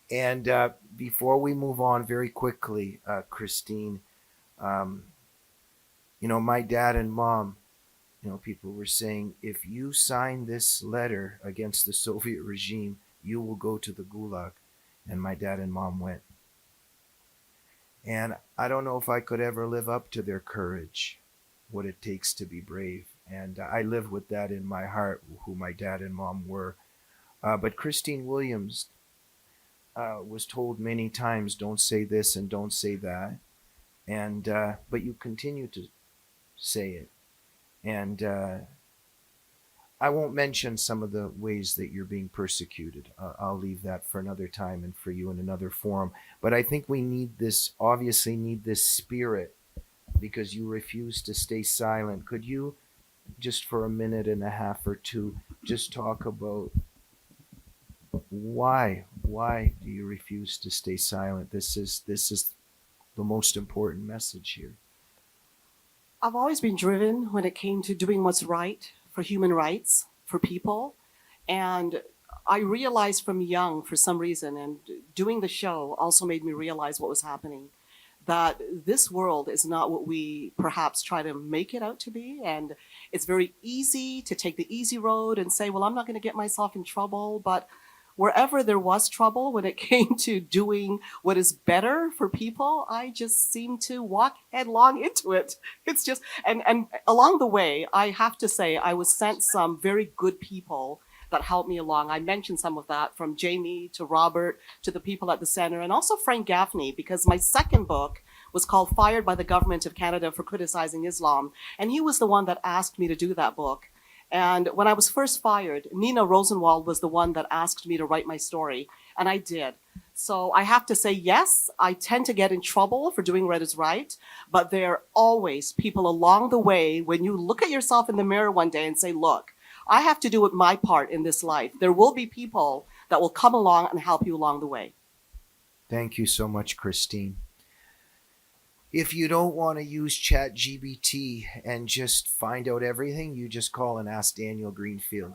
And before we move on very quickly, Christine, my dad and mom, people were saying, if you sign this letter against the Soviet regime, you will go to the Gulag. And my dad and mom went. And I don't know if I could ever live up to their courage, what it takes to be brave. And I live with that in my heart, who my dad and mom were. But Christine Williams was told many times, don't say this and don't say that. And but you continue to say it. And I won't mention some of the ways that you're being persecuted. I'll leave that for another time and for you in another forum. But I think we obviously need this spirit because you refuse to stay silent. Could you, just for a minute and a half or two, just talk about why do you refuse to stay silent? This is the most important message here. I've always been driven when it came to doing what's right for human rights, for people. And I realized from young, for some reason, and doing the show also made me realize what was happening, that this world is not what we perhaps try to make it out to be. And it's very easy to take the easy road and say, well, I'm not going to get myself in trouble. But wherever there was trouble when it came to doing what is better for people, I just seem to walk headlong into it. It's just, and along the way, I have to say, I was sent some very good people that helped me along. I mentioned some of that, from Jamie to Robert to the people at the center, and also Frank Gaffney, because my second book was called Fired by the Government of Canada for Criticizing Islam. And he was the one that asked me to do that book. And when I was first fired, Nina Rosenwald was the one that asked me to write my story, and I did. So I have to say, yes, I tend to get in trouble for doing what is right, but there are always people along the way when you look at yourself in the mirror one day and say, look, I have to do my part in this life. There will be people that will come along and help you along the way. Thank you so much, Christine. If you don't want to use ChatGPT and just find out everything, you just call and ask Daniel Greenfield.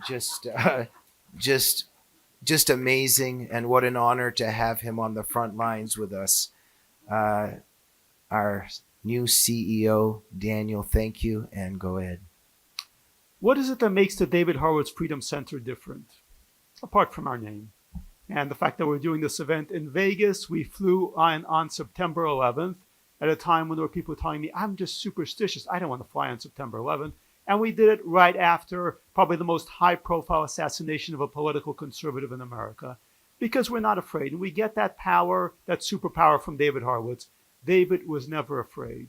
Just amazing, and what an honor to have him on the front lines with us. Our new CEO, Daniel, thank you, and go ahead. What is it that makes the David Horowitz Freedom Center different, apart from our name? And the fact that we're doing this event in Vegas, we flew on September 11th at a time when there were people telling me, I'm just superstitious. I don't want to fly on September 11th. And we did it right after probably the most high-profile assassination of a political conservative in America, because we're not afraid. And we get that power, that superpower from David Horowitz. David was never afraid.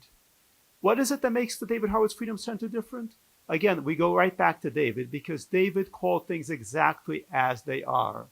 What is it that makes the David Horowitz Freedom Center different? Again, we go right back to David, because David called things exactly as they are.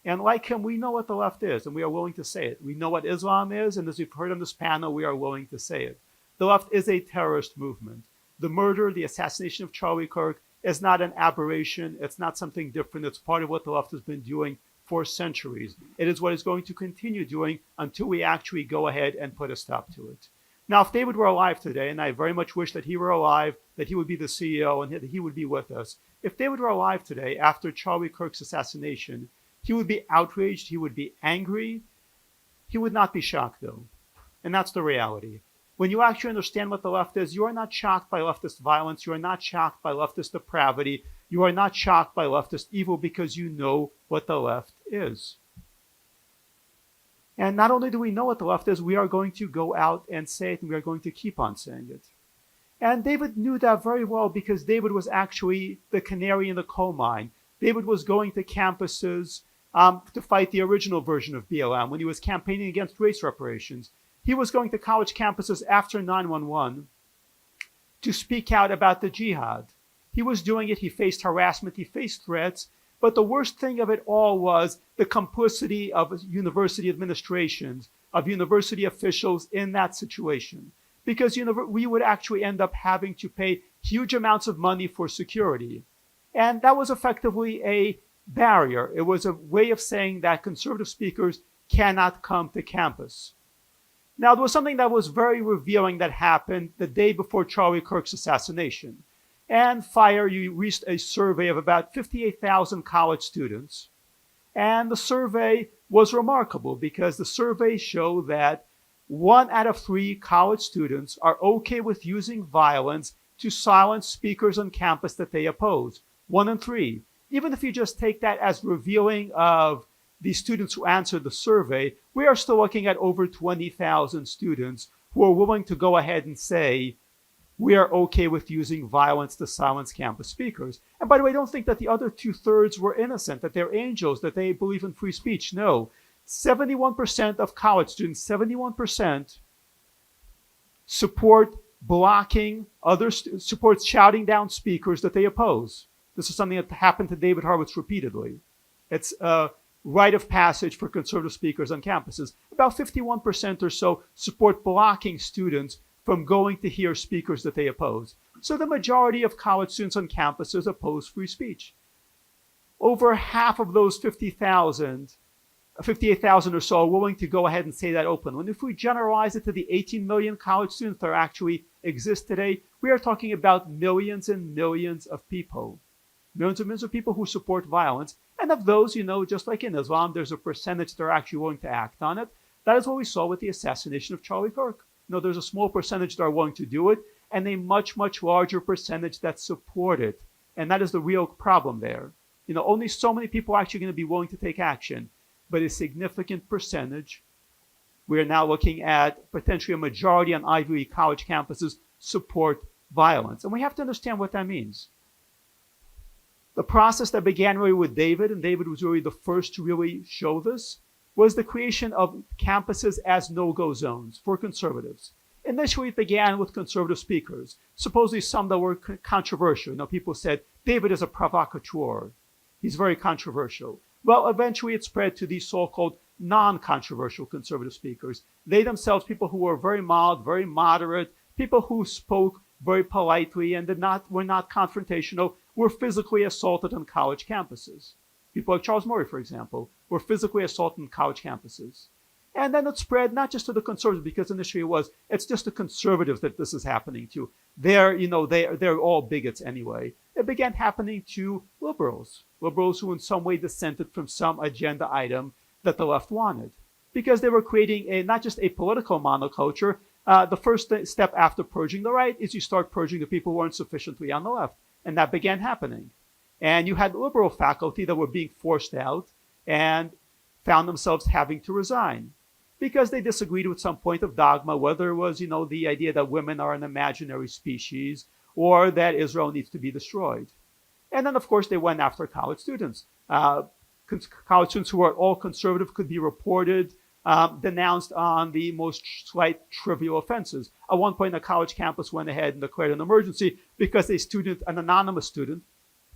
And like him, we know what the left is, and we are willing to say it. We know what Islam is, and as we've heard on this panel, we are willing to say it. The left is a terrorist movement. The murder, the assassination of Charlie Kirk is not an aberration. It's not something different. It's part of what the left has been doing for centuries. It is what it's going to continue doing until we actually go ahead and put a stop to it. Now, if David were alive today, and I very much wish that he were alive, that he would be the CEO and that he would be with us. If David were alive today after Charlie Kirk's assassination, he would be outraged, he would be angry. He would not be shocked, though. And that's the reality. When you actually understand what the left is, you are not shocked by leftist violence. You are not shocked by leftist depravity. You are not shocked by leftist evil, because you know what the left is. And not only do we know what the left is, we are going to go out and say it, and we are going to keep on saying it. And David knew that very well, because David was actually the canary in the coal mine. David was going to campuses to fight the original version of BLM when he was campaigning against race reparations. He was going to college campuses after 9/11 to speak out about the jihad. He was doing it. He faced harassment. He faced threats. But the worst thing of it all was the complicity of university administrations, of university officials in that situation. Because we would actually end up having to pay huge amounts of money for security. And that was effectively a barrier. It was a way of saying that conservative speakers cannot come to campus. Now, there was something that was very revealing that happened the day before Charlie Kirk's assassination. And FIRE, you released a survey of about 58,000 college students. And the survey was remarkable, because the survey showed that 1 out of 3 college students are okay with using violence to silence speakers on campus that they oppose. 1 in 3. Even if you just take that as revealing of the students who answered the survey, we are still looking at over 20,000 students who are willing to go ahead and say, we are okay with using violence to silence campus speakers. And by the way, don't think that the other 2/3 were innocent, that they're angels, that they believe in free speech. No. 71% of college students, 71%, support blocking support shouting down speakers that they oppose. This is something that happened to David Horowitz repeatedly. It's a rite of passage for conservative speakers on campuses. About 51% or so support blocking students from going to hear speakers that they oppose. So the majority of college students on campuses oppose free speech. Over half of those 58,000 or so are willing to go ahead and say that openly. And if we generalize it to the 18 million college students that actually exist today, we are talking about millions and millions of people. Millions and millions of people who support violence. And of those, just like in Islam, there's a percentage that are actually willing to act on it. That is what we saw with the assassination of Charlie Kirk. There's a small percentage that are willing to do it. and a much, much larger percentage that support it. And that is the real problem there. Only so many people are actually going to be willing to take action, but a significant percentage. We are now looking at potentially a majority on Ivy League college campuses support violence. And we have to understand what that means. The process that began really with David, and David was really the first to really show this, was the creation of campuses as no-go zones for conservatives. Initially, it began with conservative speakers, supposedly some that were controversial. People said, David is a provocateur. He's very controversial. Well, eventually it spread to these so-called non-controversial conservative speakers. They themselves, people who were very mild, very moderate, people who spoke very politely and were not confrontational, were physically assaulted on college campuses. People like Charles Murray, for example, were physically assaulted on college campuses. And then it spread not just to the conservatives, because initially it's just the conservatives that this is happening to. They're all bigots anyway. It began happening to liberals who in some way dissented from some agenda item that the left wanted, because they were creating not just a political monoculture. The first step after purging the right is you start purging the people who aren't sufficiently on the left, and that began happening. And you had liberal faculty that were being forced out and found themselves having to resign because they disagreed with some point of dogma, whether it was, the idea that women are an imaginary species or that Israel needs to be destroyed. And then, of course, they went after college students. College students who were all conservative could be reported, denounced on the most slight trivial offenses. At one point, a college campus went ahead and declared an emergency because an anonymous student,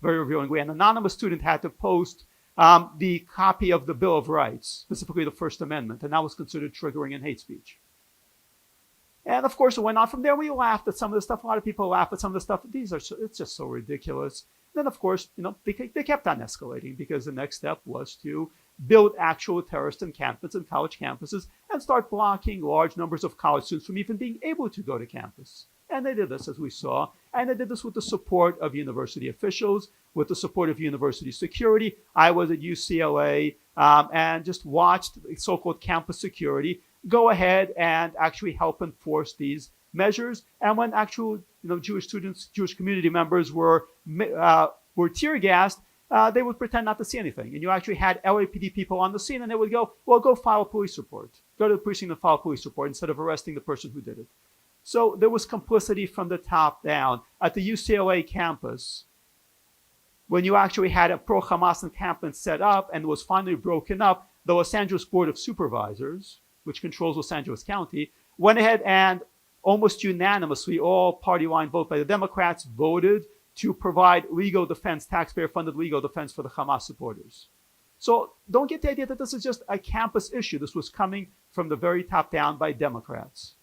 very revealing way, an anonymous student had to post the copy of the Bill of Rights, specifically the First Amendment, and that was considered triggering and hate speech. And of course, it went on from there. We laughed at some of the stuff. A lot of people laugh at some of the stuff. It's just so ridiculous. Then, of course, they kept on escalating because the next step was to build actual terrorist encampments in college campuses and start blocking large numbers of college students from even being able to go to campus. And they did this, as we saw, and they did this with the support of university officials, with the support of university security. I was at UCLA and just watched so-called campus security go ahead and actually help enforce these measures. And when actual Jewish students, Jewish community members were tear gassed, they would pretend not to see anything. And you actually had LAPD people on the scene, and they would go, well, go file a police report. Go to the precinct and file a police report instead of arresting the person who did it. So there was complicity from the top down. At the UCLA campus, when you actually had a pro-Hamas encampment set up and was finally broken up, the Los Angeles Board of Supervisors, which controls Los Angeles County, went ahead and almost unanimously, all party line vote by the Democrats, voted to provide legal defense, taxpayer-funded legal defense for the Hamas supporters. So don't get the idea that this is just a campus issue. This was coming from the very top down by Democrats.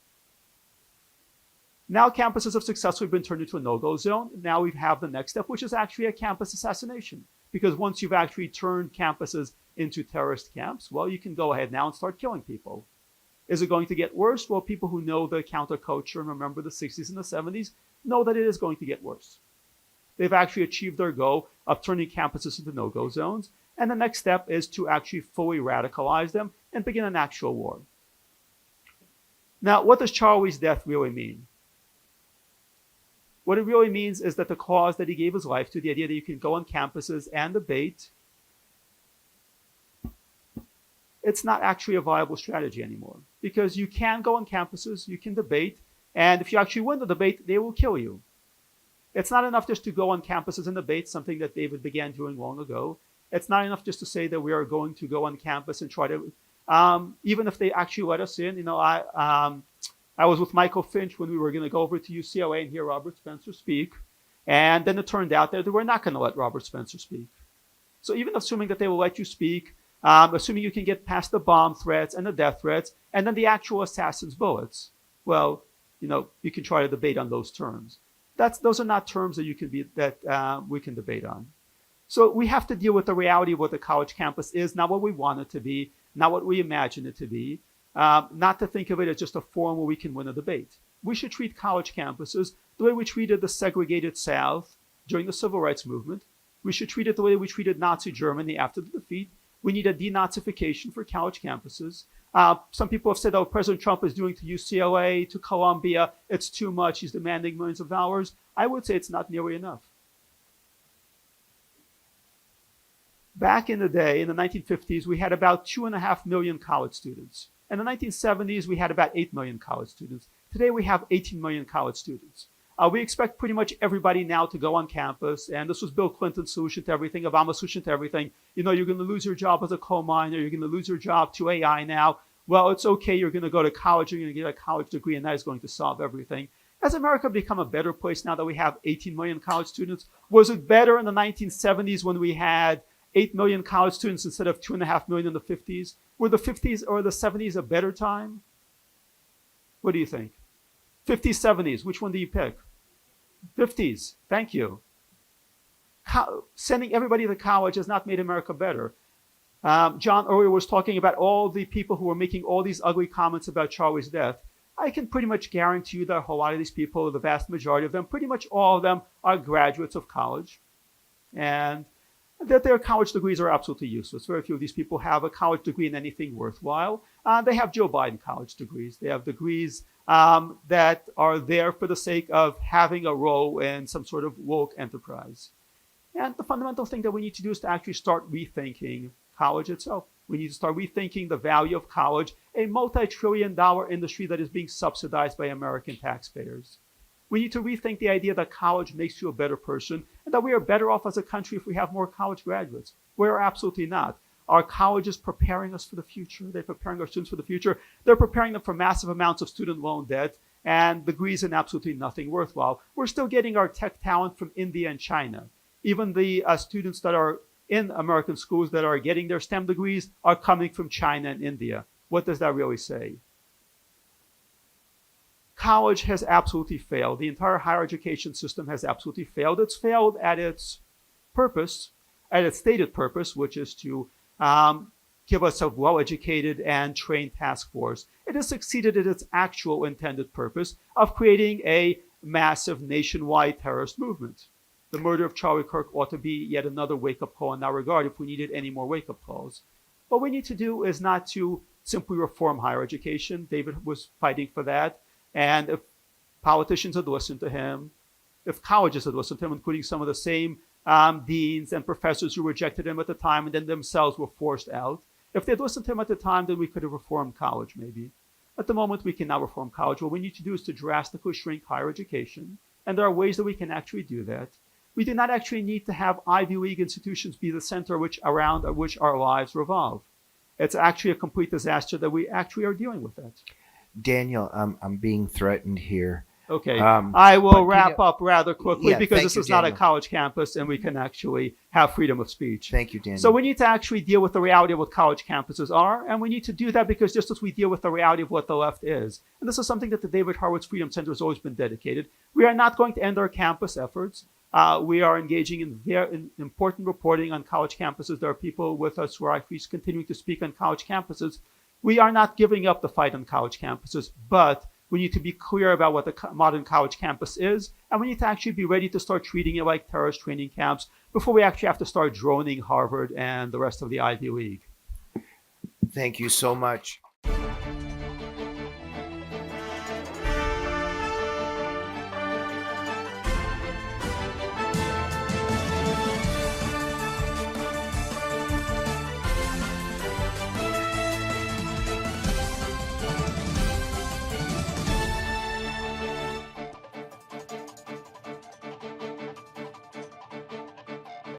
Now campuses have successfully been turned into a no-go zone. Now we have the next step, which is actually a campus assassination. Because once you've actually turned campuses into terrorist camps, well, you can go ahead now and start killing people. Is it going to get worse? Well, people who know the counterculture and remember the 60s and the 70s know that it is going to get worse. They've actually achieved their goal of turning campuses into no-go zones. And the next step is to actually fully radicalize them and begin an actual war. Now, what does Charlie's death really mean? What it really means is that the cause that he gave his life to, the idea that you can go on campuses and debate, it's not actually a viable strategy anymore. Because you can go on campuses, you can debate, and if you actually win the debate, they will kill you. It's not enough just to go on campuses and debate, something that David began doing long ago. It's not enough just to say that we are going to go on campus and try to, even if they actually let us in. I was with Michael Finch when we were going to go over to UCLA and hear Robert Spencer speak. And then it turned out that they were not going to let Robert Spencer speak. So even assuming that they will let you speak, assuming you can get past the bomb threats and the death threats, and then the actual assassin's bullets, well, you can try to debate on those terms. Those are not terms that we can debate on. So we have to deal with the reality of what the college campus is, not what we want it to be, not what we imagine it to be, not to think of it as just a forum where we can win a debate. We should treat college campuses the way we treated the segregated South during the Civil Rights Movement. We should treat it the way we treated Nazi Germany after the defeat. We need a denazification for college campuses. Some people have said, oh, President Trump is doing to UCLA, to Columbia, it's too much. He's demanding millions of dollars. I would say it's not nearly enough. Back in the day, in the 1950s, we had about 2.5 million college students. In the 1970s, we had about 8 million college students. Today, we have 18 million college students. We expect pretty much everybody now to go on campus, and this was Bill Clinton's solution to everything, Obama's solution to everything. You know, you're going to lose your job as a coal miner, you're going to lose your job to AI now. Well, it's okay, you're going to go to college, you're going to get a college degree, and that is going to solve everything. Has America become a better place now that we have 18 million college students? Was it better in the 1970s when we had 8 million college students instead of 2.5 million in the 50s? Were the 50s or the 70s a better time? What do you think? 50s, 70s, which one do you pick? 50s, thank you. Sending everybody to college has not made America better. John earlier was talking about all the people who were making all these ugly comments about Charlie's death. I can pretty much guarantee you that a whole lot of these people, the vast majority of them, pretty much all of them are graduates of college. And that their college degrees are absolutely useless. Very few of these people have a college degree in anything worthwhile. They have Joe Biden college degrees. They have degrees that are there for the sake of having a role in some sort of woke enterprise. And the fundamental thing that we need to do is to actually start rethinking college itself. We need to start rethinking the value of college, a multi-trillion-dollar industry that is being subsidized by American taxpayers. We need to rethink the idea that college makes you a better person and that we are better off as a country if we have more college graduates. We are absolutely not. Our colleges preparing us for the future. They're preparing our students for the future. They're preparing them for massive amounts of student loan debt and degrees in absolutely nothing worthwhile. We're still getting our tech talent from India and China. Even the students that are in American schools that are getting their STEM degrees are coming from China and India. What does that really say? College has absolutely failed. The entire higher education system has absolutely failed. It's failed at its purpose, at its stated purpose, which is to give us a well-educated and trained task force. It has succeeded at its actual intended purpose of creating a massive nationwide terrorist movement. The murder of Charlie Kirk ought to be yet another wake-up call in that regard if we needed any more wake-up calls. What we need to do is not to simply reform higher education. David was fighting for that. And if politicians had listened to him, if colleges had listened to him, including some of the same deans and professors who rejected him at the time and then themselves were forced out, if they'd listened to him at the time, then we could have reformed college maybe. At the moment, we cannot reform college. What we need to do is to drastically shrink higher education. And there are ways that we can actually do that. We do not actually need to have Ivy League institutions be the center around which our lives revolve. It's actually a complete disaster that we actually are dealing with that. Daniel, I'm being threatened here. Okay, I will wrap you, up rather quickly because this is not a Daniel. college campus and we can actually have freedom of speech. Thank you, Daniel. So we need to actually deal with the reality of what college campuses are, and we need to do that because just as we deal with the reality of what the left is, and this is something that the David Horowitz Freedom Center has always been dedicated, we are not going to end our campus efforts. We are engaging in very important reporting on college campuses. There are people with us who are actually continuing to speak on college campuses. We are not giving up the fight on college campuses, but we need to be clear about what the modern college campus is, and we need to actually be ready to start treating it like terrorist training camps before we actually have to start droning Harvard and the rest of the Ivy League. Thank you so much.